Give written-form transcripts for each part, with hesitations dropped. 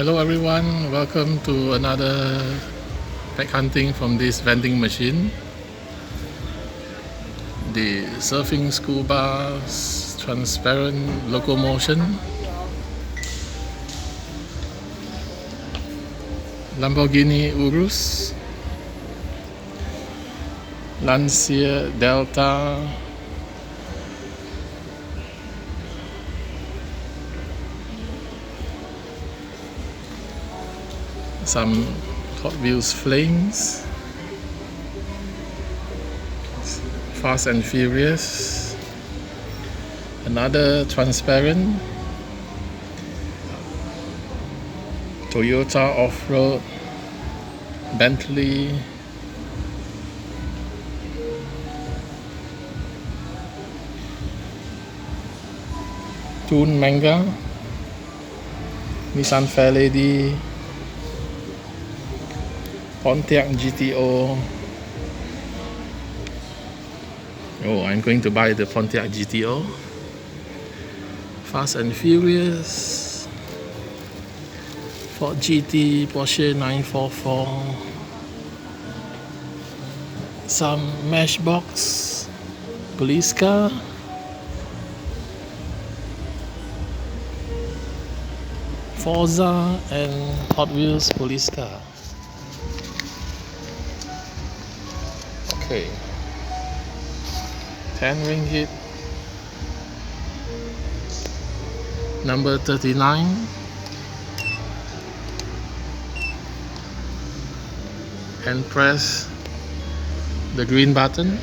Hello everyone, welcome to another pack hunting from this vending machine. The surfing scuba transparent locomotion, Lamborghini Urus, Lancia Delta, some Hot Wheels Flames, Fast and Furious, another transparent Toyota Off-Road, Bentley, Toon Manga, Nissan Fairlady, Pontiac GTO. Oh, I'm going to buy the Pontiac GTO. Fast and Furious, Ford GT, Porsche 944, some Matchbox, police car, Forza and Hot Wheels police car. Okay, 10 ringgit, number 39, and press the green button.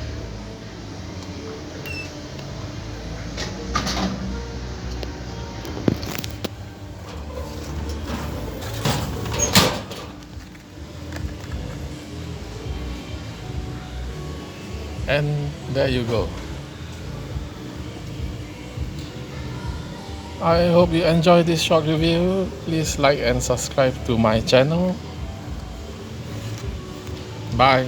And there you go. I hope you enjoyed this short review. Please like and subscribe to my channel. Bye.